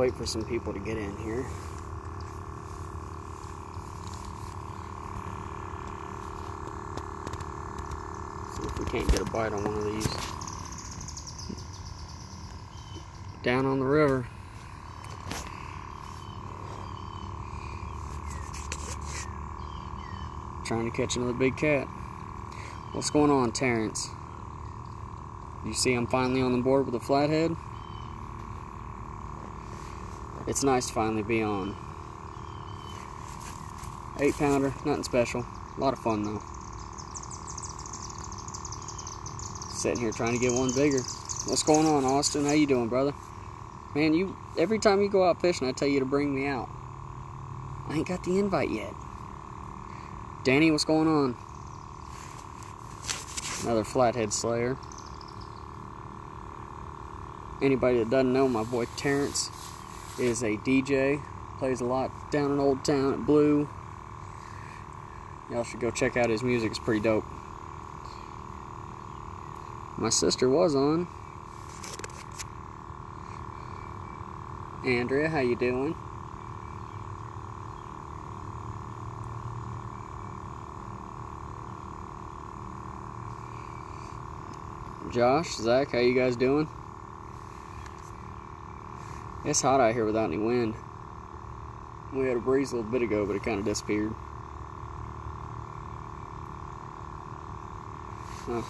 wait for some people to get in here. See if we can't get a bite on one of these. Down on the river. Trying to catch another big cat. What's going on, Terrence? You see I'm finally on the board with a flathead? It's nice to finally be on. 8-pounder, nothing special. A lot of fun though. Sitting here trying to get one bigger. What's going on, Austin? How you doing, brother? Man, every time you go out fishing, I tell you to bring me out. I ain't got the invite yet. Danny, what's going on? Another flathead slayer. Anybody that doesn't know, my boy Terrence is a DJ. Plays a lot down in Old Town at Blue. Y'all should go check out his music. It's pretty dope. My sister was on. Andrea, how you doing? Josh, Zach, how you guys doing? It's hot out here without any wind. We had a breeze a little bit ago, but it kind of disappeared. Huh.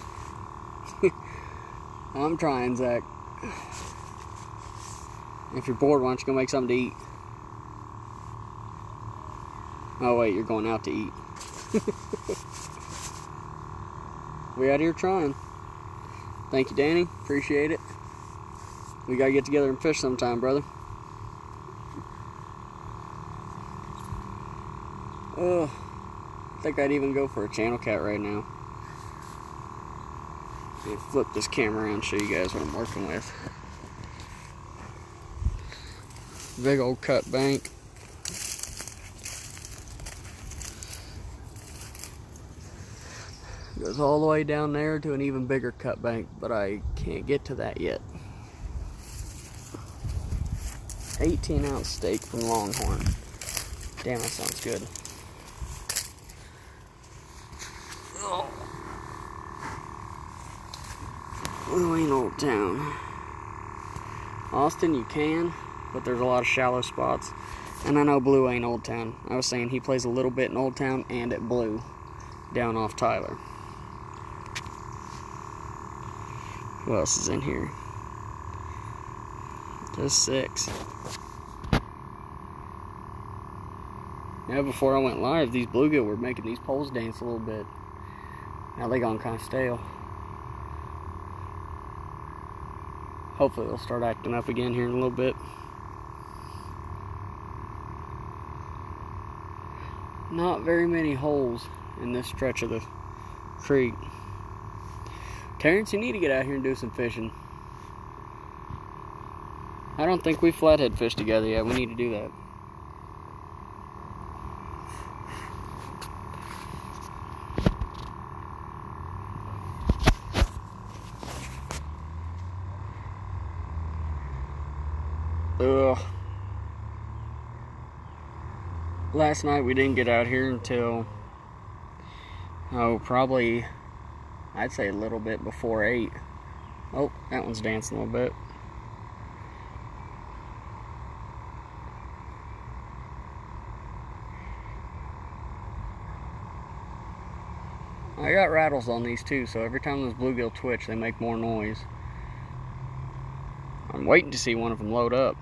I'm trying, Zach. If you're bored, why don't you go make something to eat? Oh wait, you're going out to eat. We out here trying. Thank you, Danny. Appreciate it. We gotta get together and fish sometime, brother. Oh, I think I'd even go for a channel cat right now. Let me flip this camera around and show you guys what I'm working with. Big old cut bank. Goes all the way down there to an even bigger cut bank, but I can't get to that yet. 18-ounce steak from Longhorn. Damn, that sounds good. Oh. Blue ain't Old Town. Austin, you can, but there's a lot of shallow spots. And I know Blue ain't Old Town. I was saying he plays a little bit in Old Town and at Blue, down off Tyler. Who else is in here? Just 6. Yeah, before I went live, these bluegill were making these poles dance a little bit. Now they gone kind of stale. Hopefully they'll start acting up again here in a little bit. Not very many holes in this stretch of the creek. Terrence, you need to get out here and do some fishing. I don't think we flathead fished together yet. We need to do that. Ugh. Last night we didn't get out here until, probably, I'd say a little bit before 8. Oh, that one's dancing a little bit. I got rattles on these too, so every time those bluegill twitch, they make more noise. I'm waiting to see one of them load up.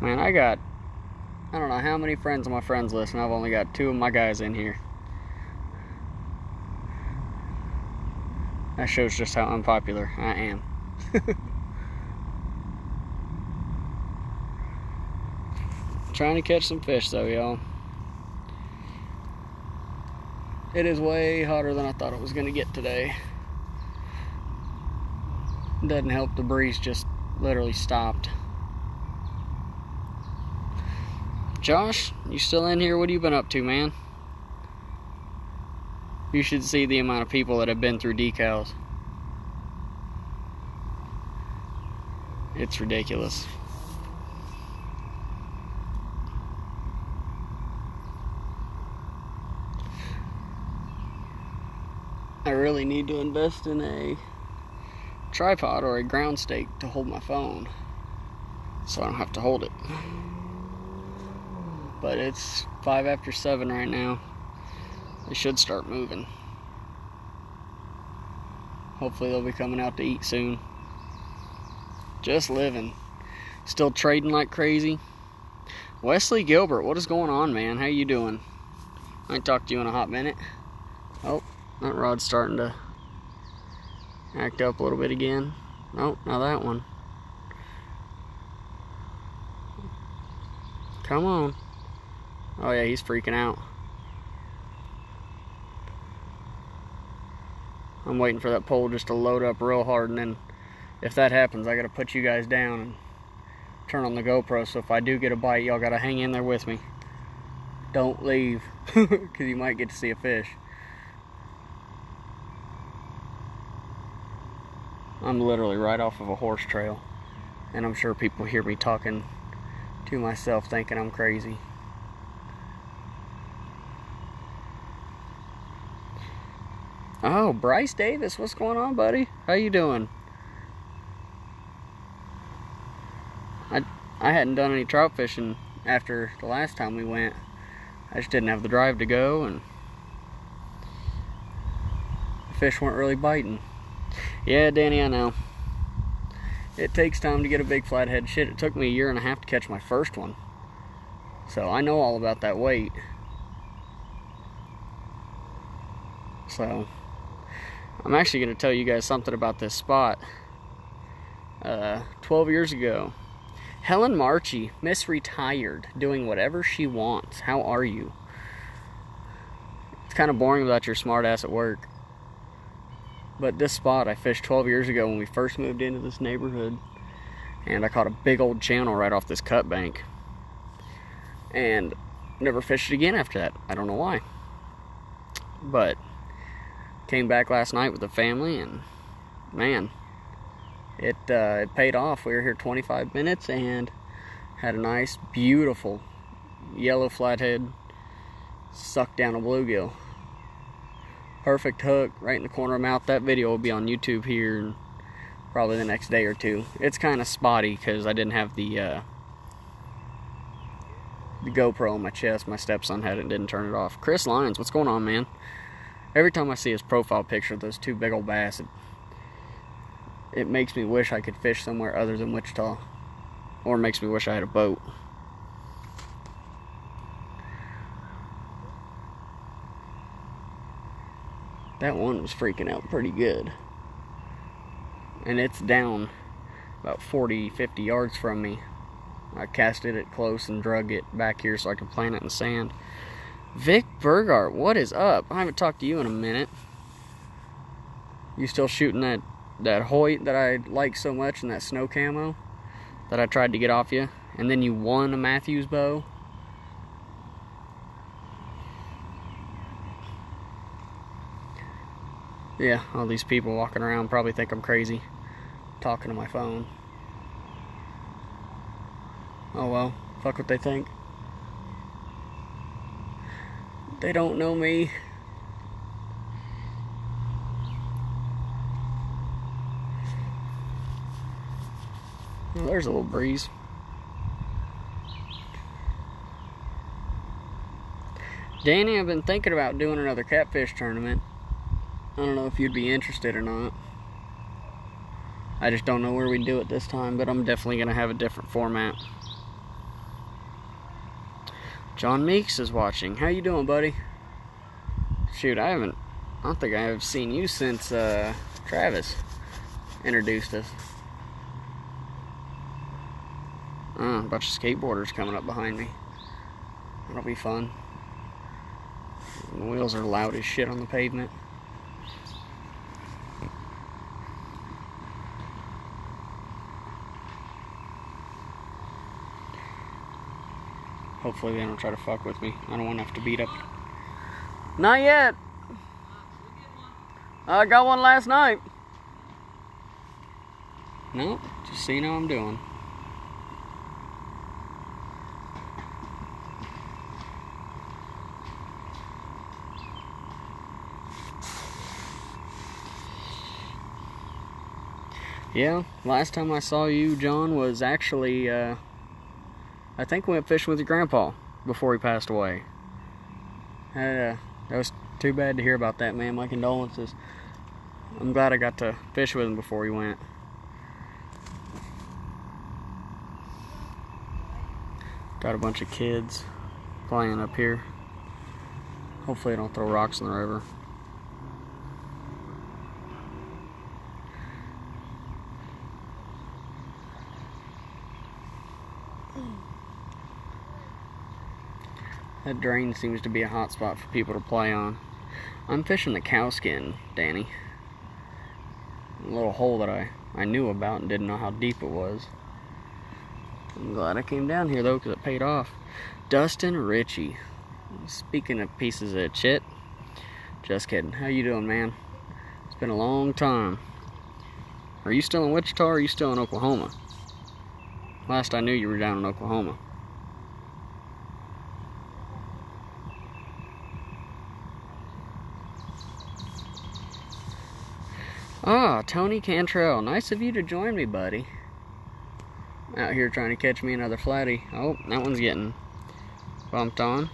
Man, I don't know how many friends on my friends list, and I've only got 2 of my guys in here. That shows just how unpopular I am. Trying to catch some fish though, y'all. It is way hotter than I thought it was going to get today. Doesn't help the breeze just literally stopped. Josh, you still in here? What have you been up to, man? You should see the amount of people that have been through decals. It's ridiculous. I really need to invest in a tripod or a ground stake to hold my phone, so I don't have to hold it. But it's 5 after 7 right now. They should start moving. Hopefully they'll be coming out to eat soon. Just living. Still trading like crazy. Wesley Gilbert, what is going on, man? How you doing? I ain't talked to you in a hot minute. Oh, that rod's starting to act up a little bit again. Nope, now that one. Come on. Oh yeah, he's freaking out. I'm waiting for that pole just to load up real hard, and then if that happens, I gotta put you guys down and turn on the GoPro, so if I do get a bite, y'all gotta hang in there with me. Don't leave, because you might get to see a fish. I'm literally right off of a horse trail, and I'm sure people hear me talking to myself thinking I'm crazy. Oh, Bryce Davis, what's going on, buddy? How you doing? I hadn't done any trout fishing after the last time we went. I just didn't have the drive to go, and the fish weren't really biting. Yeah, Danny, I know. It takes time to get a big flathead. Shit, it took me 1.5 years to catch my first one. So I know all about that weight. So I'm actually going to tell you guys something about this spot. 12 years ago, Helen Marchie, Miss Retired, doing whatever she wants. How are you? It's kind of boring without your smart ass at work. But this spot I fished 12 years ago when we first moved into this neighborhood. And I caught a big old channel right off this cut bank. And never fished it again after that. I don't know why. But came back last night with the family, and man, it paid off. We were here 25 minutes and had a nice, beautiful yellow flathead suck down a bluegill. Perfect hook right in the corner of my mouth. That video will be on YouTube here and probably the next day or two. It's kind of spotty because I didn't have the GoPro on my chest. My stepson had it and didn't turn it off. Chris Lyons, what's going on, man? Every time I see his profile picture of those two big old bass, it makes me wish I could fish somewhere other than Wichita. Or it makes me wish I had a boat. That one was freaking out pretty good. And it's down about 40-50 yards from me. I casted it close and drug it back here so I could plant it in sand. Vic Burgart, what is up? I haven't talked to you in a minute. You still shooting that Hoyt that I like so much and that snow camo that I tried to get off you? And then you won a Matthews bow? Yeah, all these people walking around probably think I'm crazy talking to my phone. Oh well, fuck what they think. They don't know me. Well, there's a little breeze. Danny, I've been thinking about doing another catfish tournament. I don't know if you'd be interested or not. I just don't know where we'd do it this time, but I'm definitely going to have a different format. John Meeks is watching. How you doing, buddy? Shoot, I don't think I've seen you since Travis introduced us. A bunch of skateboarders coming up behind me. That'll be fun. The wheels are loud as shit on the pavement. Hopefully they don't try to fuck with me. I don't want to have to beat up. Not yet. I got one last night. No, just so you know what I'm doing. Yeah, last time I saw you, John, was actually, I think we went fishing with your grandpa before he passed away. That was too bad to hear about that, man. My condolences. I'm glad I got to fish with him before he went. Got a bunch of kids playing up here. Hopefully they don't throw rocks in the river. That drain seems to be a hot spot for people to play on. I'm fishing the cowskin, Danny. A little hole that I knew about and didn't know how deep it was. I'm glad I came down here though, because it paid off. Dustin Ritchie. Speaking of pieces of shit. Just kidding. How you doing, man? It's been a long time. Are you still in Wichita or are you still in Oklahoma? Last I knew you were down in Oklahoma. Ah, Tony Cantrell. Nice of you to join me, buddy. Out here trying to catch me another flatty. Oh, that one's getting bumped on.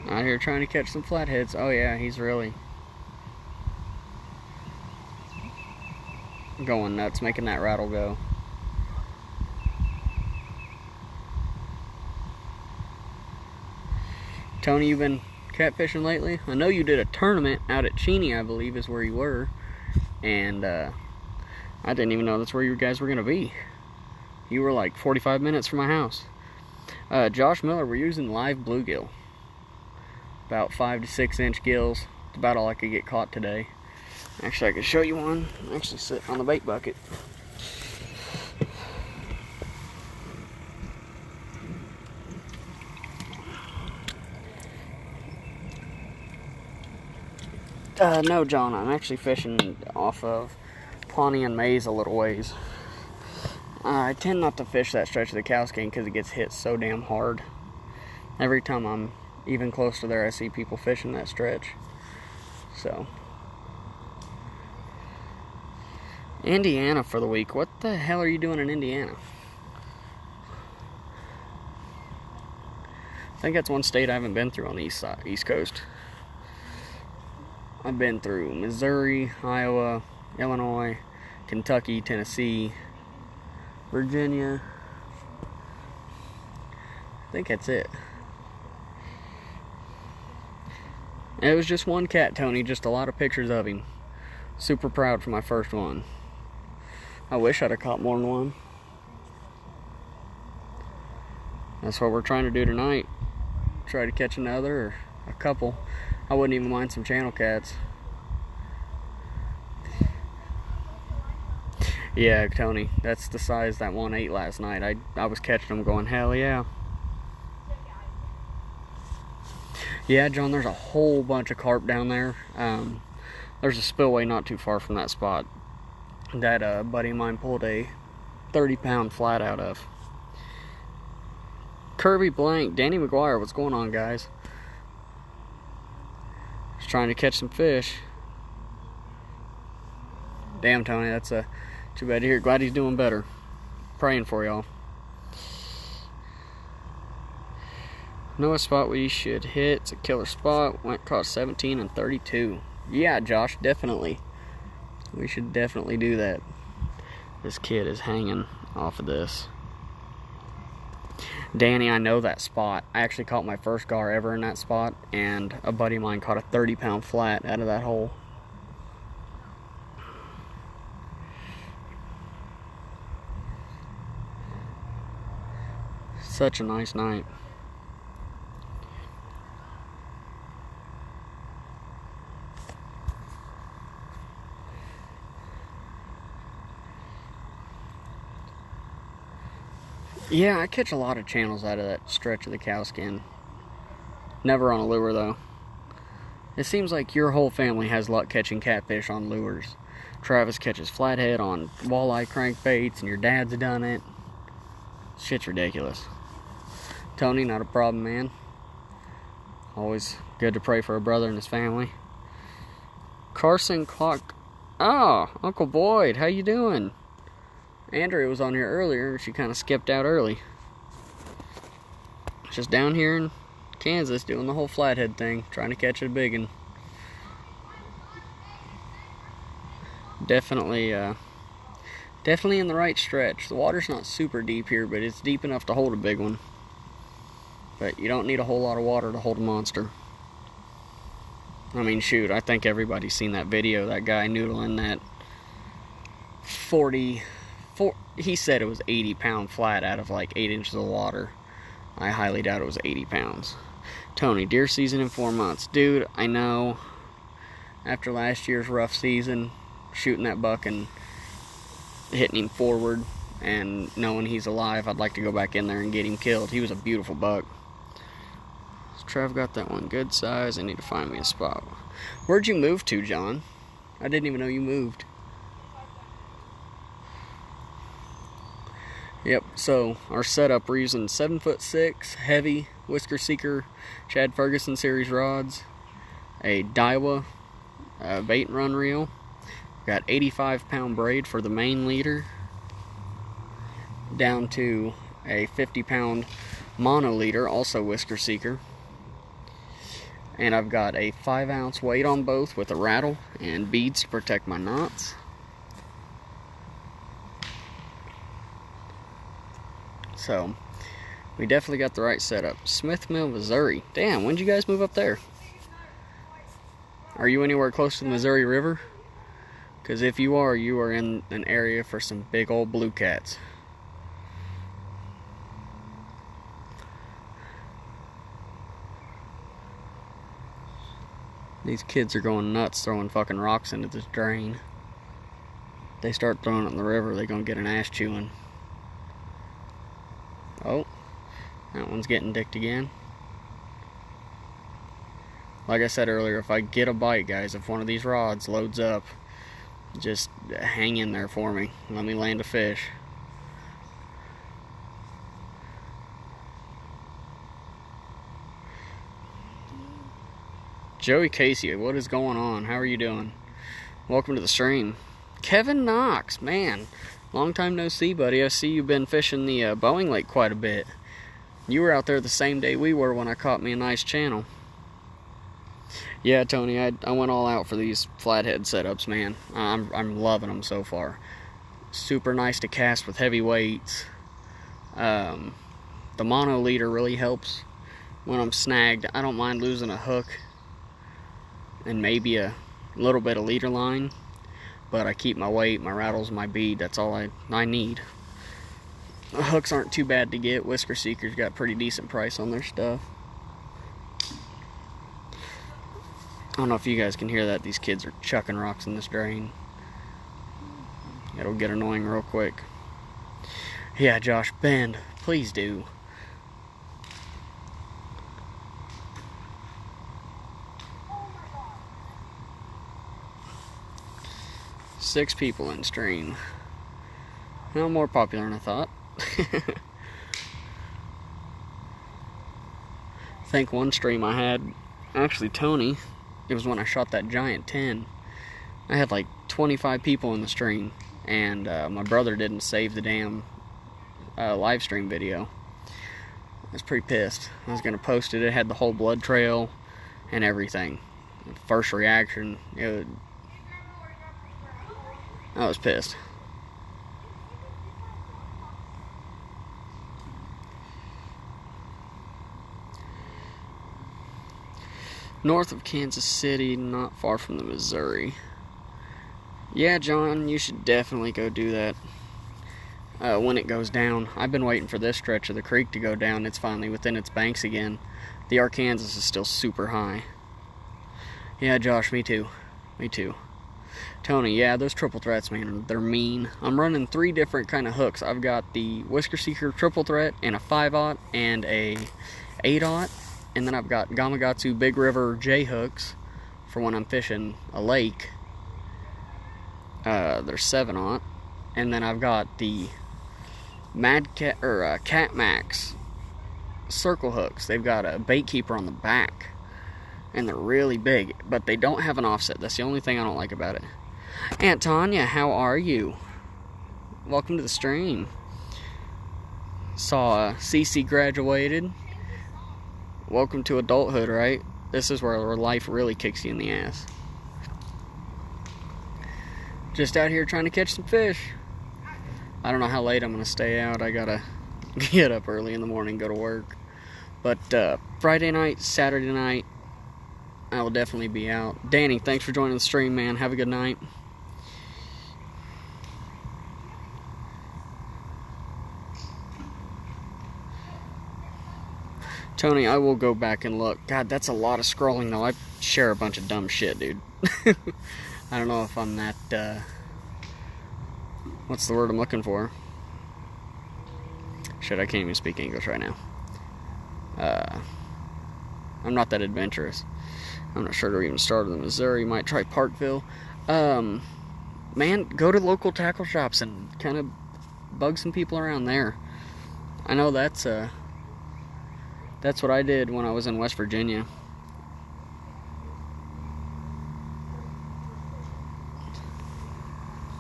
Out here trying to catch some flatheads. Oh yeah, he's really going nuts, making that rattle go. Tony, you been catfishing lately? I know you did a tournament out at Cheney, I believe is where you were. And I didn't even know that's where you guys were going to be. You were like 45 minutes from my house. Josh Miller, we're using live bluegill. About 5 to 6 inch gills. It's about all I could get caught today. Actually, I could show you one. Actually sit on the bait bucket. No, John, I'm actually fishing off of Pawnee and Maze a little ways. I tend not to fish that stretch of the cowskin because it gets hit so damn hard. Every time I'm even close to there, I see people fishing that stretch. So, Indiana for the week. What the hell are you doing in Indiana? I think that's one state I haven't been through on the East Coast. I've been through Missouri, Iowa, Illinois, Kentucky, Tennessee, Virginia. I think that's it. It was just one cat, Tony, just a lot of pictures of him. Super proud for my first one. I wish I'd have caught more than one. That's what we're trying to do tonight. Try to catch another or a couple. I wouldn't even mind some channel cats. Yeah, Tony, that's the size that one ate last night. I was catching them going, hell yeah. Yeah, John, there's a whole bunch of carp down there. There's a spillway not too far from that spot that a buddy of mine pulled a 30-pound flat out of. Kirby Blank, Danny McGuire, what's going on, guys? Just trying to catch some fish. Damn, Tony, that's too bad to hear. Glad he's doing better. Praying for y'all. Know a spot we should hit. It's a killer spot. Went caught 17 and 32. Yeah, Josh, definitely. We should definitely do that. This kid is hanging off of this. Danny, I know that spot. I actually caught my first gar ever in that spot, and a buddy of mine caught a 30-pound flat out of that hole. Such a nice night. Yeah, I catch a lot of channels out of that stretch of the cowskin. Never on a lure, though. It seems like your whole family has luck catching catfish on lures. Travis catches flathead on walleye crankbaits, and your dad's done it. Shit's ridiculous. Tony, not a problem, man. Always good to pray for a brother and his family. Carson Clock. Oh, Uncle Boyd, how you doing? Andrea was on here earlier. She kind of skipped out early. Just down here in Kansas doing the whole flathead thing, trying to catch a big one. Definitely in the right stretch. The water's not super deep here, but it's deep enough to hold a big one. But you don't need a whole lot of water to hold a monster. I mean, shoot, I think everybody's seen that video, that guy noodling that 44, he said it was 80-pound flat out of like 8 inches of water. I highly doubt it was 80 pounds. Tony, deer season in 4 months. Dude, I know, after last year's rough season, shooting that buck and hitting him forward and knowing he's alive, I'd like to go back in there and get him killed. He was a beautiful buck. So Trev got that one good size. I need to find me a spot. Where'd you move to, John? I didn't even know you moved. Yep, so our setup, we're using 7'6" heavy Whisker Seeker Chad Ferguson series rods, a Daiwa bait and run reel. Got 85-pound braid for the main leader, down to a 50-pound mono leader, also Whisker Seeker. And I've got a 5-ounce weight on both with a rattle and beads to protect my knots. So, we definitely got the right setup. Smith Mill, Missouri. Damn, when did you guys move up there? Are you anywhere close to the Missouri River? Because if you are in an area for some big old blue cats. These kids are going nuts throwing fucking rocks into this drain. If they start throwing it in the river, they're gonna get an ass chewing. Oh, that one's getting dicked again. Like I said earlier, if I get a bite, guys, if one of these rods loads up, just hang in there for me. Let me land a fish. Joey Casey, what is going on? How are you doing? Welcome to the stream. Kevin Knox, man. Long time no see, buddy. I see you've been fishing the Boeing Lake quite a bit. You were out there the same day we were when I caught me a nice channel. Yeah, Tony, I went all out for these flathead setups, man. I'm loving them so far. Super nice to cast with heavy weights. The mono leader really helps when I'm snagged. I don't mind losing a hook and maybe a little bit of leader line. But I keep my weight, my rattles, my bead. That's all I need. The hooks aren't too bad to get. Whisker Seeker's got pretty decent price on their stuff. I don't know if you guys can hear that. These kids are chucking rocks in this drain. It'll get annoying real quick. Yeah, Josh, bend. Please do. Six people in stream. Well, more popular than I thought. I think one stream I had, actually Tony, it was when I shot that giant 10. I had like 25 people in the stream, and my brother didn't save the damn live stream video. I was pretty pissed. I was going to post it. It had the whole blood trail and everything. First reaction, I was pissed. North of Kansas City, not far from the Missouri. Yeah, John, you should definitely go do that when it goes down. I've been waiting for this stretch of the creek to go down. It's finally within its banks again. The Arkansas is still super high. Yeah, Josh, me too. Me too. Tony, yeah, those triple threats, man, they're mean. I'm running 3 different kind of hooks. I've got the Whisker Seeker triple threat and a 5/0 and a 8/0. And then I've got Gamakatsu Big River J hooks for when I'm fishing a lake. They're 7/0, and then I've got the Mad Cat or Cat Max circle hooks. They've got a bait keeper on the back, and they're really big, but they don't have an offset. That's the only thing I don't like about it. Aunt Tanya, how are you? Welcome to the stream. Saw Cece graduated. Welcome to adulthood, right? This is where life really kicks you in the ass. Just out here trying to catch some fish. I don't know how late I'm going to stay out. I got to get up early in the morning, go to work. But Friday night, Saturday night, I will definitely be out. Danny, thanks for joining the stream, man. Have a good night. Tony, I will go back and look. God, that's a lot of scrolling, though. I share a bunch of dumb shit, dude. I don't know if I'm that, what's the word I'm looking for? Shit, I can't even speak English right now. I'm not that adventurous. I'm not sure to even start in Missouri. Might try Parkville. Man, go to local tackle shops and kind of bug some people around there. I know that's what I did when I was in West Virginia.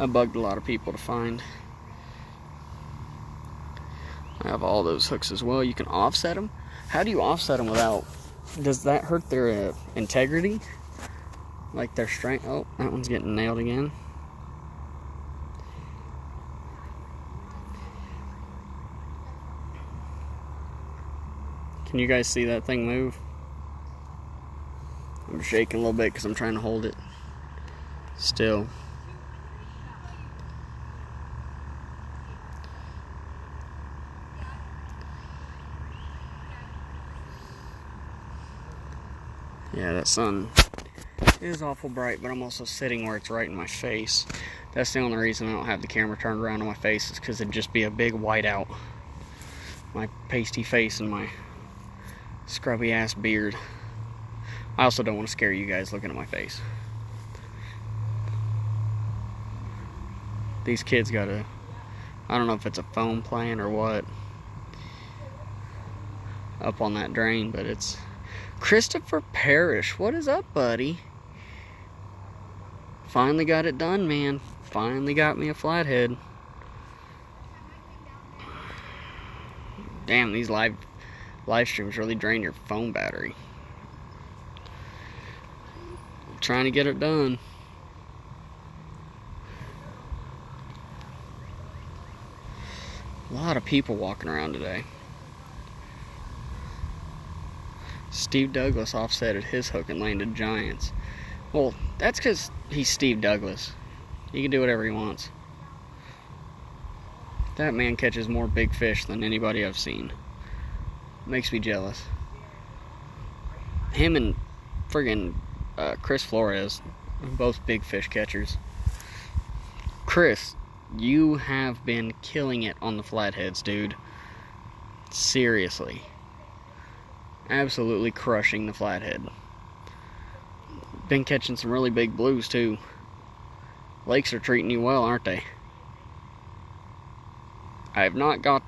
I bugged a lot of people to find. I have all those hooks as well. You can offset them. How do you offset them without... Does that hurt their integrity? Like their strength? Oh, that one's getting nailed again. Can you guys see that thing move? I'm shaking a little bit because I'm trying to hold it still. Yeah, that sun is awful bright, but I'm also sitting where it's right in my face. That's the only reason I don't have the camera turned around on my face, is because it'd just be a big whiteout. My pasty face and my scrubby ass beard. I also don't want to scare you guys looking at my face. These kids got a... I don't know if it's a phone playing or what up on that drain, but it's... Christopher Parrish, what is up, buddy? Finally got it done, man. Finally got me a flathead. Damn, these live streams really drain your phone battery. I'm trying to get it done. A lot of people walking around today. Steve Douglas offsetted his hook and landed giants. Well, that's because he's Steve Douglas. He can do whatever he wants. That man catches more big fish than anybody I've seen. Makes me jealous. Him and friggin' Chris Flores, both big fish catchers. Chris, you have been killing it on the flatheads, dude. Seriously. Absolutely crushing the flathead. Been catching some really big blues too. Lakes are treating you well, aren't they? I have not got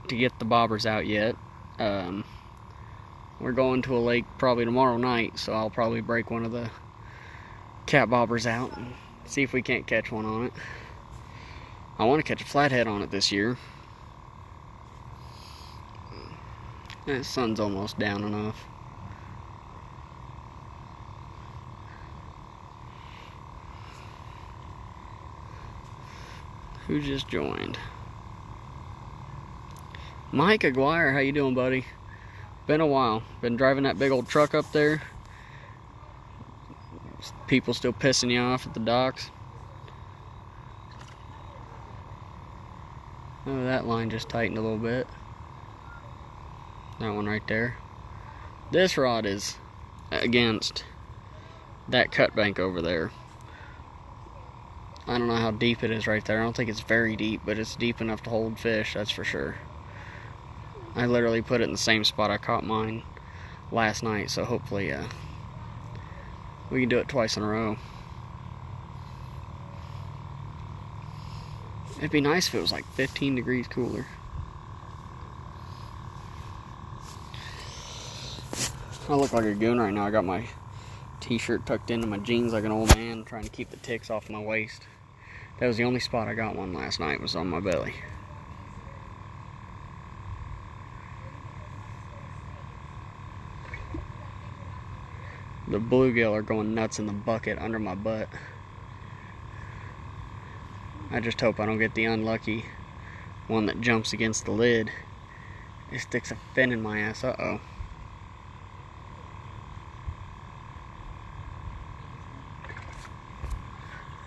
to get the bobbers out yet. We're going to a lake probably tomorrow night, so I'll probably break one of the cat bobbers out and see if we can't catch one on it. I want to catch a flathead on it this year. The sun's almost down enough. Who just joined? Mike Aguirre, how you doing, buddy? Been a while. Been driving that big old truck up there. People still pissing you off at the docks. Oh, that line just tightened a little bit. That one right there. This rod is against that cut bank over there. I don't know how deep it is right there. I don't think it's very deep, but it's deep enough to hold fish, that's for sure. I literally put it in the same spot I caught mine last night, so hopefully we can do it twice in a row. It'd be nice if it was like 15 degrees cooler. I look like a goon right now. I got my t-shirt tucked into my jeans like an old man, trying to keep the ticks off my waist. That was the only spot I got one last night, was on my belly. The bluegill are going nuts in the bucket under my butt. I just hope I don't get the unlucky one that jumps against the lid. It sticks a fin in my ass. Uh-oh.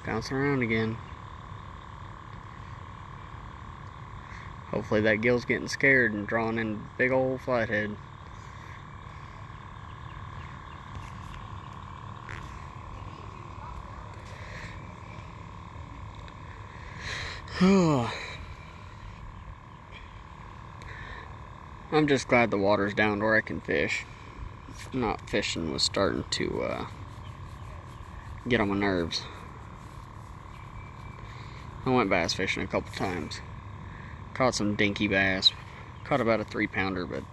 Bouncing around again. Hopefully that gill's getting scared and drawn in big old flathead. I'm just glad the water's down to where I can fish. Not fishing was starting to get on my nerves. I went bass fishing a couple times. Caught some dinky bass. Caught about a 3-pounder, but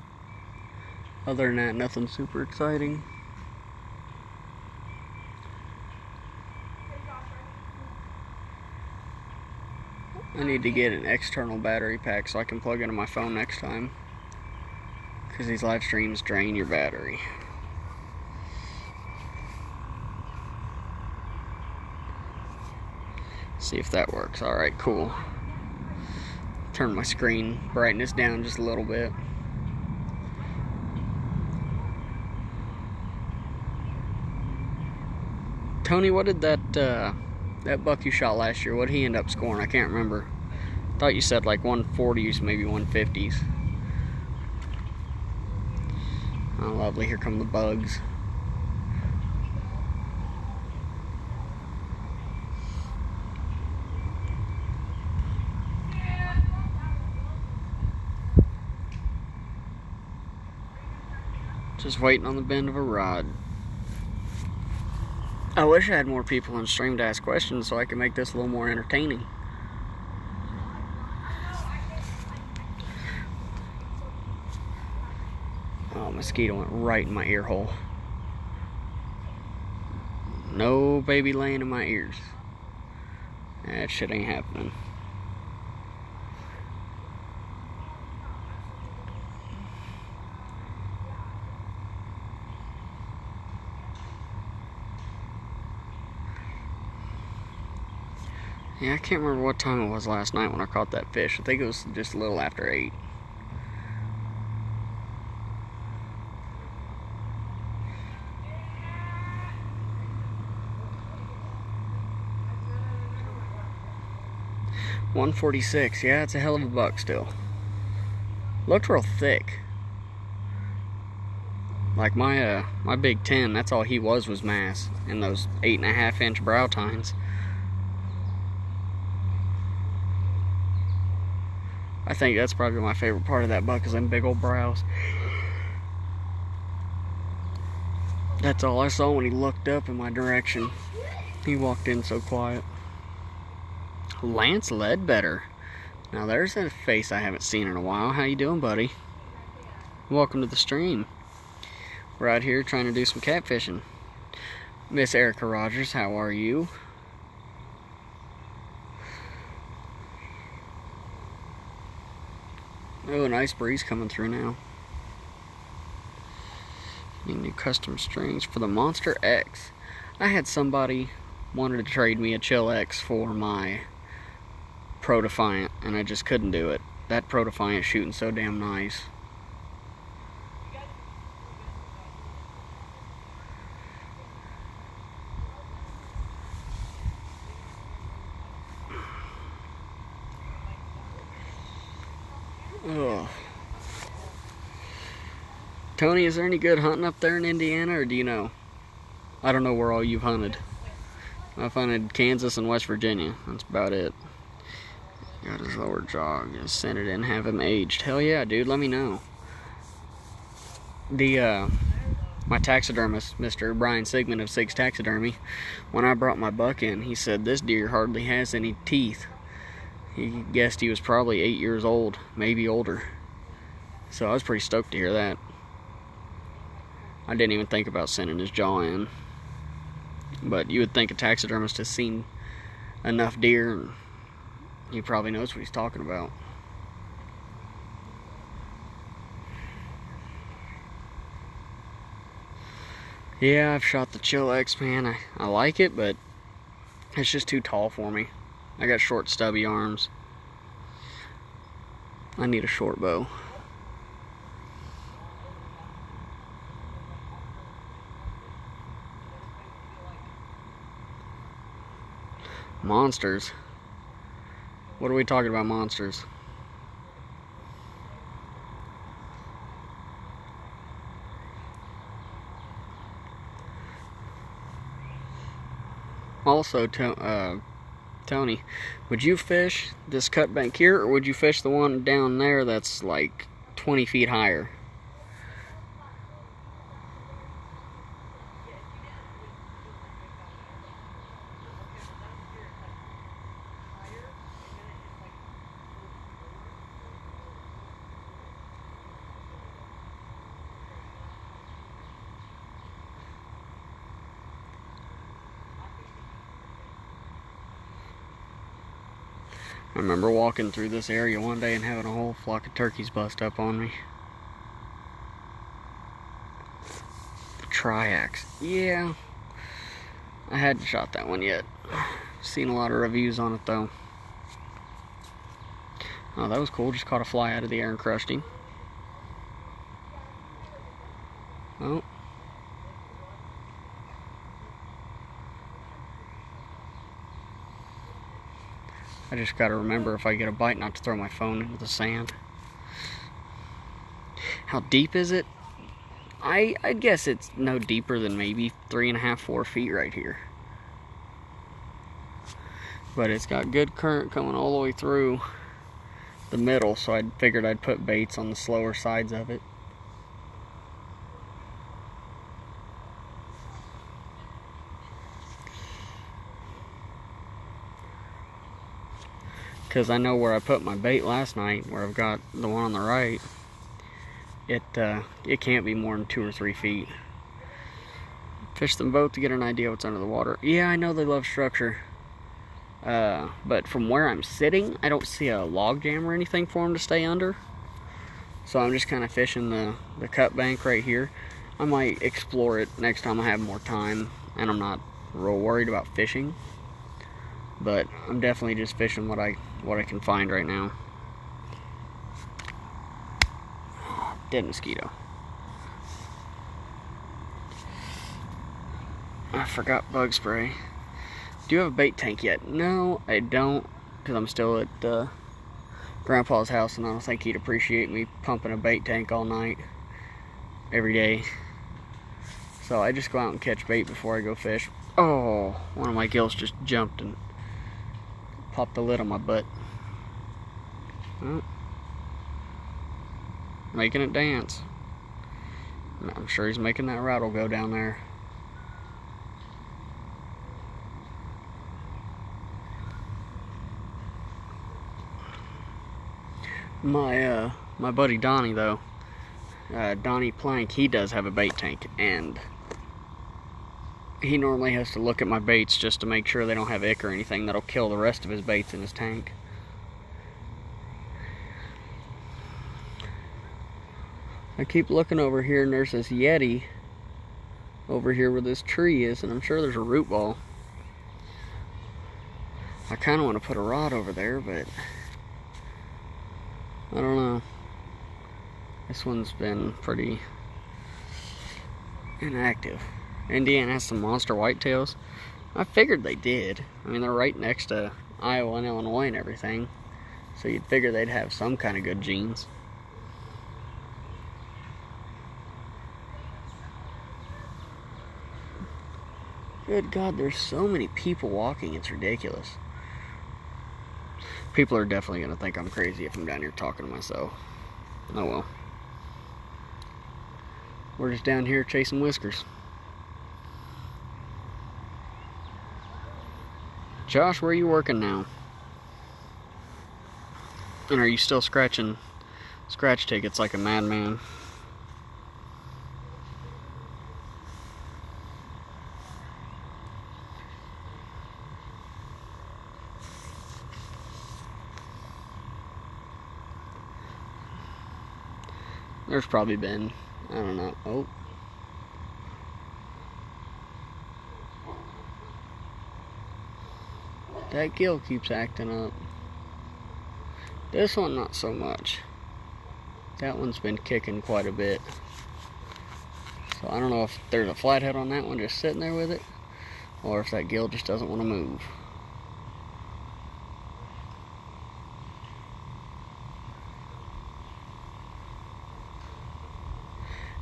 other than that, nothing super exciting. I need to get an external battery pack so I can plug into my phone next time, because these live streams drain your battery. See if that works. Alright, cool. Turn my screen brightness down just a little bit. Tony, what did that buck you shot last year, what did he end up scoring? I can't remember. Thought you said like 140s, maybe 150s. Oh, lovely. Here come the bugs. Just waiting on the bend of a rod. I wish I had more people on stream to ask questions so I could make this a little more entertaining. Oh, mosquito went right in my ear hole. No baby laying in my ears. That shit ain't happening. Yeah, I can't remember what time it was last night when I caught that fish. I think it was just a little after 8. $146. Yeah, it's a hell of a buck still. Looked real thick. Like my Big 10, that's all he was mass. And those 8.5-inch brow tines. I think that's probably my favorite part of that buck, is them big old brows. That's all I saw when he looked up in my direction. He walked in so quiet. Lance Ledbetter. Now there's a face I haven't seen in a while. How you doing, buddy? Welcome to the stream. We're out here trying to do some catfishing. Miss Erica Rogers, how are you? Oh, a nice breeze coming through now. Need new custom strings for the Monster X. I had somebody wanted to trade me a Chill X for my Pro Defiant, and I just couldn't do it. That Pro Defiant shooting so damn nice. Ugh. Tony, is there any good hunting up there in Indiana, or do you know? I don't know where all you've hunted. I've hunted Kansas and West Virginia. That's about it. Got his lower jaw. Just send it in, have him aged. Hell yeah, dude, let me know. My taxidermist, Mr. Brian Sigmund of Sig's Taxidermy, when I brought my buck in, he said, this deer hardly has any teeth. He guessed he was probably 8 years old, maybe older. So I was pretty stoked to hear that. I didn't even think about sending his jaw in. But you would think a taxidermist has seen enough deer, and he probably knows what he's talking about. Yeah, I've shot the Chilex, man. I like it, but it's just too tall for me. I got short, stubby arms. I need a short bow. Monsters? What are we talking about, monsters? Also, Tony, would you fish this cut bank here, or would you fish the one down there that's like 20 feet higher? I remember walking through this area one day and having a whole flock of turkeys bust up on me. The triax. Yeah. I hadn't shot that one yet. Seen a lot of reviews on it though. Oh, that was cool. Just caught a fly out of the air and crushed him. Oh. I just gotta remember if I get a bite not to throw my phone into the sand. How deep is it? I'd guess it's no deeper than maybe 3.5, 4 feet right here. But it's got good current coming all the way through the middle, so I figured I'd put baits on the slower sides of it. Because I know where I put my bait last night, where I've got the one on the right, it can't be more than 2 or 3 feet. Fish them both to get an idea what's under the water. Yeah, I know they love structure. But from where I'm sitting, I don't see a log jam or anything for them to stay under. So I'm just kind of fishing the cut bank right here. I might explore it next time I have more time and I'm not real worried about fishing. But I'm definitely just fishing what I can find right now. Dead mosquito. I forgot bug spray. Do you have a bait tank yet? No, I don't, because I'm still at Grandpa's house, and I don't think he'd appreciate me pumping a bait tank all night, every day. So I just go out and catch bait before I go fish. Oh, one of my gills just jumped and popped the lid on my butt. Oh. Making it dance. I'm sure he's making that rattle go down there. My buddy Donnie though, Donnie Plank, he does have a bait tank, and he normally has to look at my baits just to make sure they don't have ick or anything that'll kill the rest of his baits in his tank. I keep looking over here and there's this yeti over here where this tree is, and I'm sure there's a root ball. I kind of want to put a rod over there, but I don't know. This one's been pretty inactive. Indiana has some monster whitetails. I figured they did. I mean, they're right next to Iowa and Illinois and everything, so you'd figure they'd have some kind of good genes. Good God, there's so many people walking, it's ridiculous. People are definitely going to think I'm crazy if I'm down here talking to myself. Oh well. We're just down here chasing whiskers. Josh, where are you working now? And are you still scratching scratch tickets like a madman? There's probably been, I don't know, oh. That gill keeps acting up. This one, not so much. That one's been kicking quite a bit. So I don't know if there's a flathead on that one just sitting there with it, or if that gill just doesn't want to move.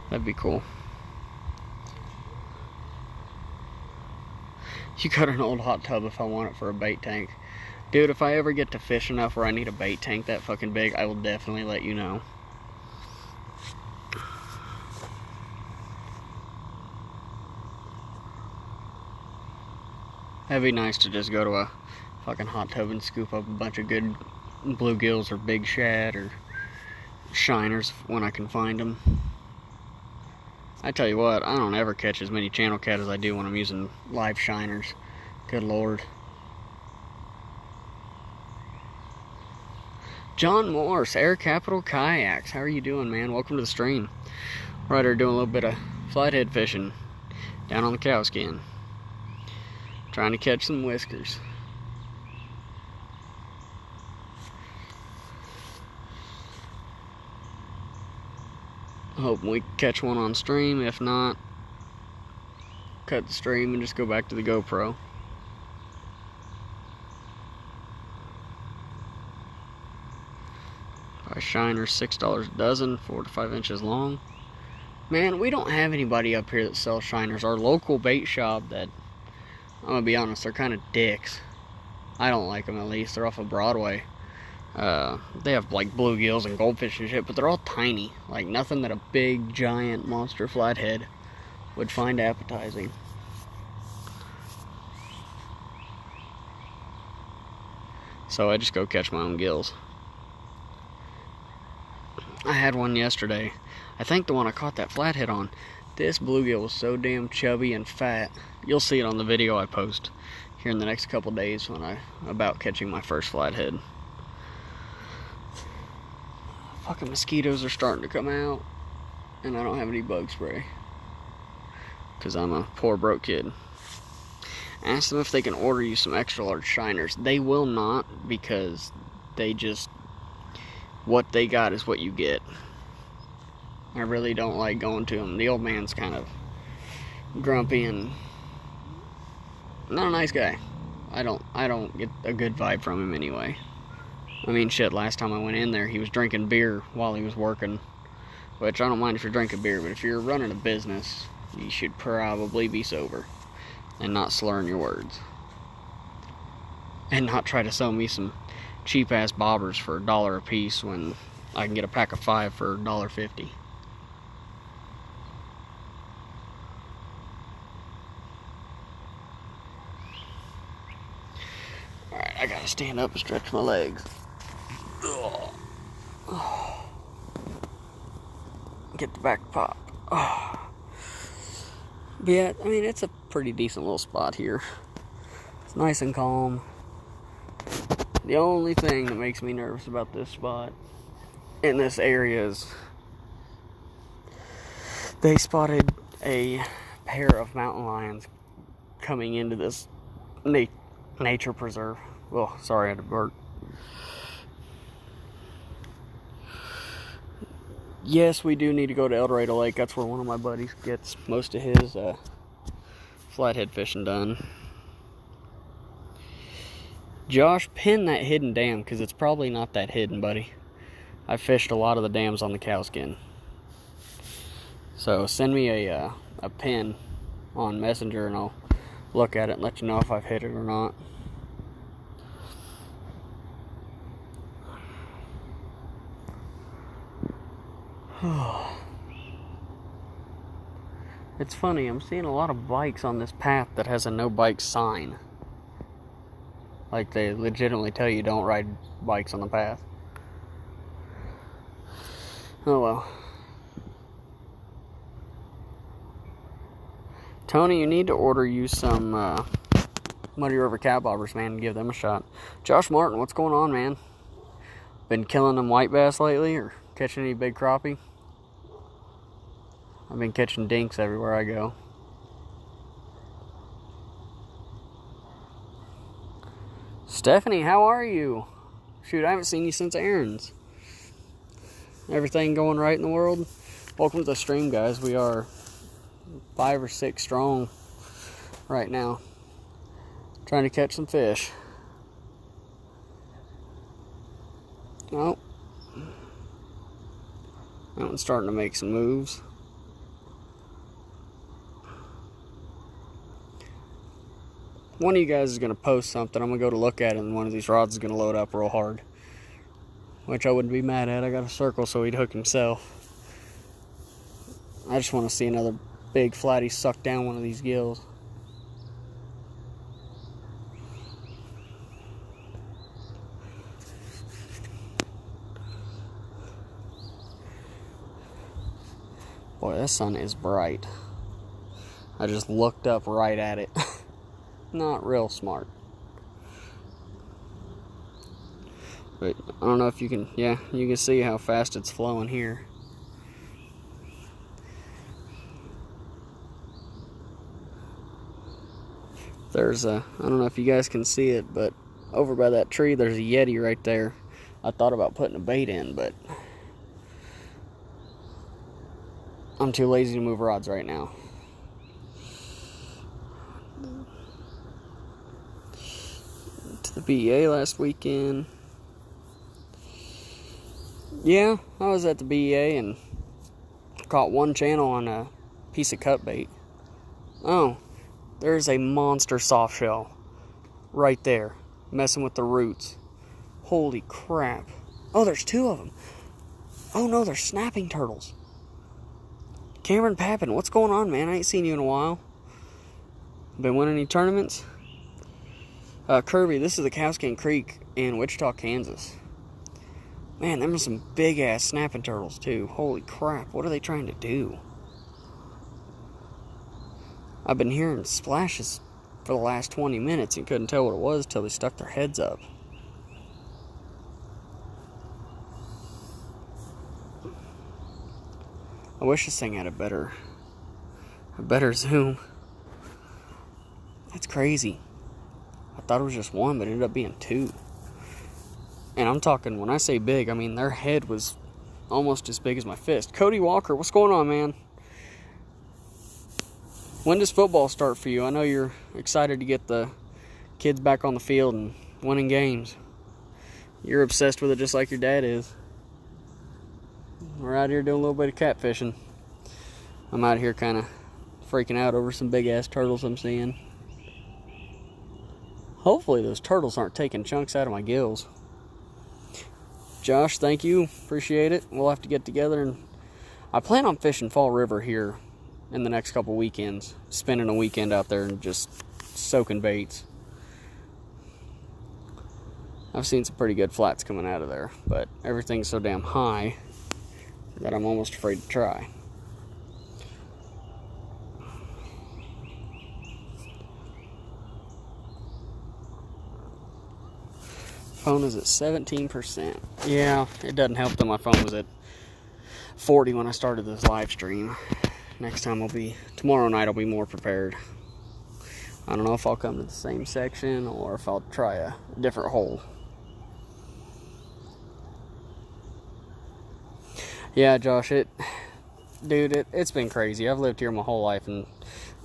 That'd be cool. You got an old hot tub if I want it for a bait tank. Dude, if I ever get to fish enough where I need a bait tank that fucking big, I will definitely let you know. That'd be nice to just go to a fucking hot tub and scoop up a bunch of good bluegills or big shad or shiners when I can find them. I tell you what, I don't ever catch as many channel cat as I do when I'm using live shiners. Good lord. John Morse, Air Capital Kayaks. How are you doing, man? Welcome to the stream. Right here doing a little bit of flathead fishing down on the cowskin. Trying to catch some whiskers. Hoping we catch one on stream. If not, cut the stream and just go back to the GoPro. By shiners, $6 a dozen, 4 to 5 inches long. Man, we don't have anybody up here that sells shiners. Our local bait shop that, I'm gonna be honest, they're kind of dicks. I don't like them, at least. They're off of Broadway. They have like bluegills and goldfish and shit, but they're all tiny. Like nothing that a big, giant monster flathead would find appetizing. So I just go catch my own gills. I had one yesterday. I think the one I caught that flathead on. This bluegill was so damn chubby and fat. You'll see it on the video I post here in the next couple days when I'm about catching my first flathead. Fucking mosquitoes are starting to come out, and I don't have any bug spray because I'm a poor broke kid. Ask them if they can order you some extra large shiners. They will not, because they just, what they got is what you get. I really don't like going to him. The old man's kind of grumpy and not a nice guy. I don't get a good vibe from him anyway. I mean, shit, last time I went in there, he was drinking beer while he was working. Which, I don't mind if you're drinking beer, but if you're running a business, you should probably be sober. And not slurring your words. And not try to sell me some cheap-ass bobbers for $1 a piece when I can get a pack of 5 for $1.50. Alright, I gotta stand up and stretch my legs. Oh. Get the back pop. Oh. But yeah, I mean, it's a pretty decent little spot here. It's nice and calm. The only thing that makes me nervous about this spot in this area is they spotted a pair of mountain lions coming into this nature preserve. Oh, sorry, I had to burp. Yes, we do need to go to El Dorado Lake. That's where one of my buddies gets most of his flathead fishing done. Josh, pin that hidden dam, because it's probably not that hidden, buddy. I fished a lot of the dams on the cowskin. So send me a pin on Messenger and I'll look at it and let you know if I've hit it or not. It's funny, I'm seeing a lot of bikes on this path that has a no bike sign. Like they legitimately tell you don't ride bikes on the path. Oh well. Tony, you need to order you some Muddy River Cat Bobbers, man, and give them a shot. Josh Martin, what's going on, man? Been killing them white bass lately, or catching any big crappie? I've been catching dinks everywhere I go. Stephanie, how are you? Shoot, I haven't seen you since Aaron's. Everything going right in the world? Welcome to the stream, guys. We are 5 or 6 strong right now, trying to catch some fish. Oh, that one's starting to make some moves. One of you guys is going to post something. I'm going to go to look at it, and one of these rods is going to load up real hard, which I wouldn't be mad at. I got a circle so he'd hook himself. I just want to see another big flatty suck down one of these gills. Boy, that sun is bright. I just looked up right at it. Not real smart. But I don't know if you can, yeah, you can see how fast it's flowing here. There's a, I don't know if you guys can see it, but over by that tree there's a Yeti right there. I thought about putting a bait in, but I'm too lazy to move rods right now. To the BEA last weekend. Yeah, I was at the BEA and caught one channel on a piece of cut bait. Oh, there's a monster soft shell right there, messing with the roots. Holy crap. Oh, there's 2 of them. Oh no, they're snapping turtles. Cameron Pappin, what's going on, man? I ain't seen you in a while. Been winning any tournaments? Kirby, this is the Cowskin Creek in Wichita, Kansas. Man, them are some big-ass snapping turtles, too. Holy crap, what are they trying to do? I've been hearing splashes for the last 20 minutes and couldn't tell what it was till they stuck their heads up. I wish this thing had a better zoom. That's crazy. I thought it was just 1, but it ended up being 2. And I'm talking, when I say big, I mean their head was almost as big as my fist. Cody Walker, what's going on, man? When does football start for you? I know you're excited to get the kids back on the field and winning games. You're obsessed with it just like your dad is. We're out here doing a little bit of catfishing. I'm out here kind of freaking out over some big-ass turtles I'm seeing. Hopefully those turtles aren't taking chunks out of my gills. Josh, thank you. Appreciate it. We'll have to get together, and I plan on fishing Fall River here in the next couple weekends. Spending a weekend out there and just soaking baits. I've seen some pretty good flats coming out of there, but everything's so damn high that I'm almost afraid to try. Phone is at 17%. Yeah, it doesn't help that my phone was at 40 when I started this live stream. Next time tomorrow night I'll be more prepared. I don't know if I'll come to the same section or if I'll try a different hole. Yeah, Josh, it's been crazy. I've lived here my whole life and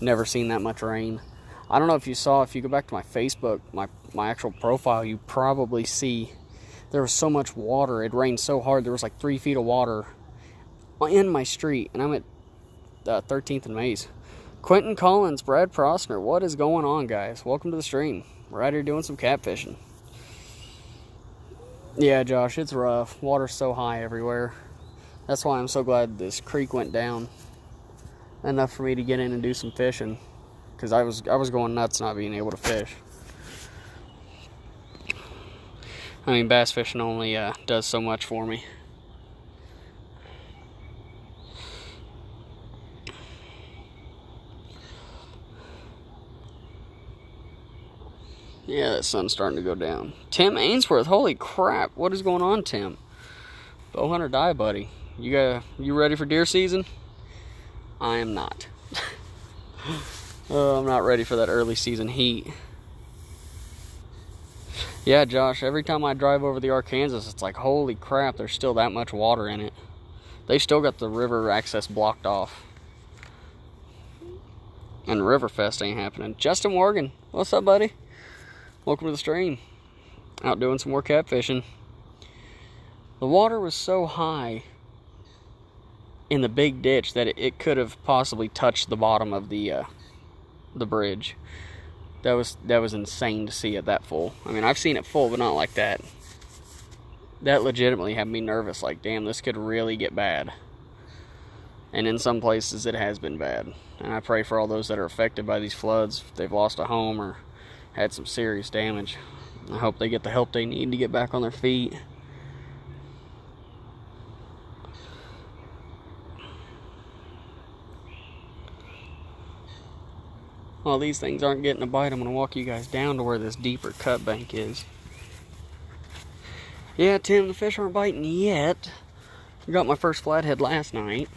never seen that much rain. I don't know if you saw, if you go back to my Facebook, my actual profile, you probably see there was so much water. It rained so hard, there was like 3 feet of water in my street, and I'm at 13th and Maze. Quentin Collins, Brad Prosner, what is going on, guys? Welcome to the stream. We're out here doing some catfishing. Yeah, Josh, it's rough. Water's so high everywhere. That's why I'm so glad this creek went down enough for me to get in and do some fishing, because I was going nuts not being able to fish. I mean, bass fishing only does so much for me. Yeah, that sun's starting to go down. Tim Ainsworth, holy crap. What is going on, Tim? Bow hunter die, buddy. You ready for deer season? I am not. Oh, I'm not ready for that early season heat. Yeah, Josh, every time I drive over the Arkansas, it's like, holy crap, there's still that much water in it. They still got the river access blocked off. And Riverfest ain't happening. Justin Morgan, what's up, buddy? Welcome to the stream. Out doing some more catfishing. The water was so high in the big ditch that it could have possibly touched the bottom of the bridge. That was insane to see it that full. I mean, I've seen it full, but not like that. That legitimately had me nervous. Like, damn, this could really get bad. And in some places, it has been bad. And I pray for all those that are affected by these floods. If they've lost a home or had some serious damage, I hope they get the help they need to get back on their feet. While these things aren't getting a bite, I'm going to walk you guys down to where this deeper cut bank is. Yeah, Tim, the fish aren't biting yet. I got my first flathead last night.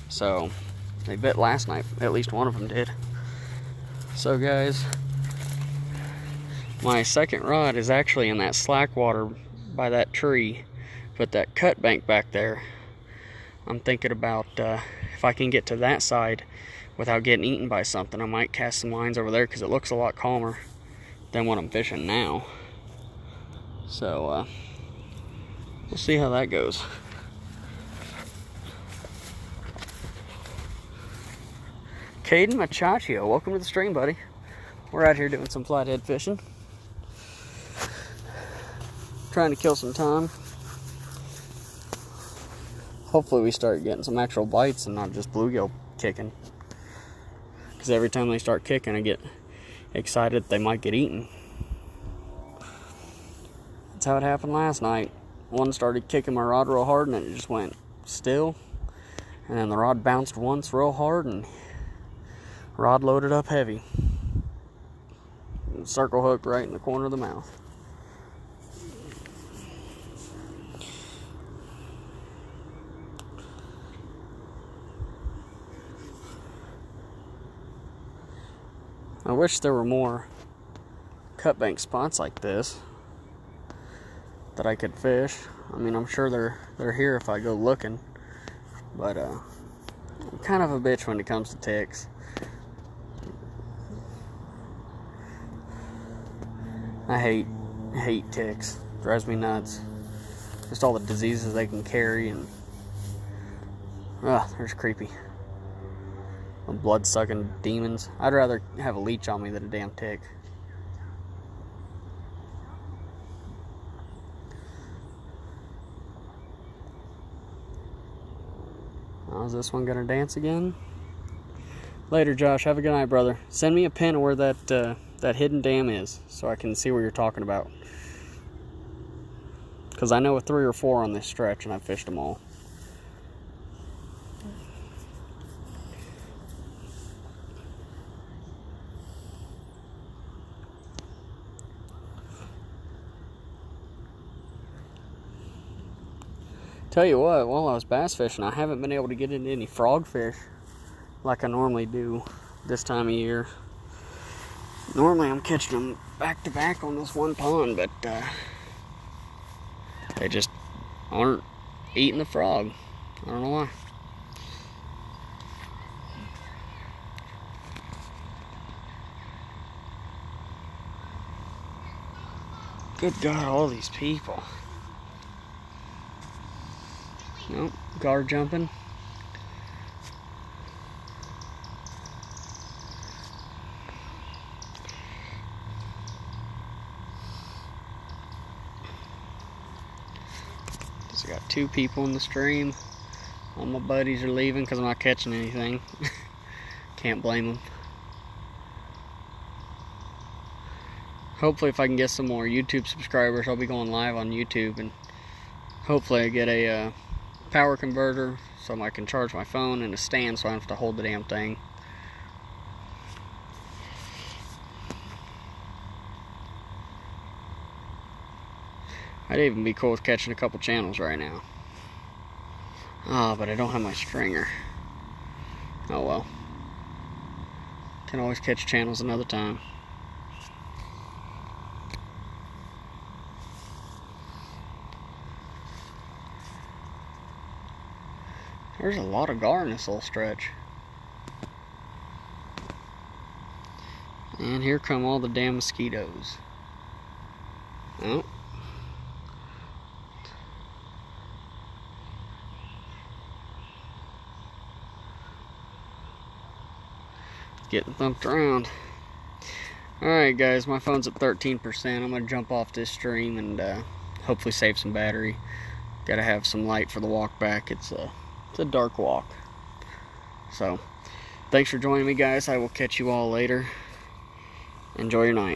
So, they bit last night. At least one of them did. So, guys, my second rod is actually in that slack water by that tree. But that cut bank back there, I'm thinking about if I can get to that side without getting eaten by something, I might cast some lines over there because it looks a lot calmer than what I'm fishing now. So, we'll see how that goes. Caden Machachio, welcome to the stream, buddy. We're out here doing some flathead fishing. Trying to kill some time. Hopefully we start getting some actual bites and not just bluegill kicking. Because every time they start kicking, I get excited that they might get eaten. That's how it happened last night. One started kicking my rod real hard and it just went still. And then the rod bounced once real hard and rod loaded up heavy. Circle hook right in the corner of the mouth. I wish there were more cut bank spots like this that I could fish. I mean, I'm sure they're here if I go looking, but I'm kind of a bitch when it comes to ticks. I hate ticks. Drives me nuts. Just all the diseases they can carry and there's creepy. Blood-sucking demons. I'd rather have a leech on me than a damn tick. How's this one gonna dance again? Later, Josh. Have a good night, brother. Send me a pin of where that hidden dam is so I can see what you're talking about. Because I know of 3 or 4 on this stretch and I've fished them all. Tell you what, while I was bass fishing, I haven't been able to get into any frogfish like I normally do this time of year. Normally I'm catching them back to back on this one pond, but they just aren't eating the frog. I don't know why. Good God, all these people. Nope, guard jumping. Just got 2 people in the stream. All my buddies are leaving because I'm not catching anything. Can't blame them. Hopefully if I can get some more YouTube subscribers, I'll be going live on YouTube, and hopefully I get a power converter so I can charge my phone and a stand so I don't have to hold the damn thing. I'd even be cool with catching a couple channels right now. But I don't have my stringer. Oh well. Can always catch channels another time. There's a lot of gar in this little stretch. And here come all the damn mosquitoes. Oh. Getting thumped around. Alright guys, my phone's at 13%. I'm going to jump off this stream and hopefully save some battery. Gotta have some light for the walk back. It's a dark walk. So, thanks for joining me guys. I will catch you all later. Enjoy your night.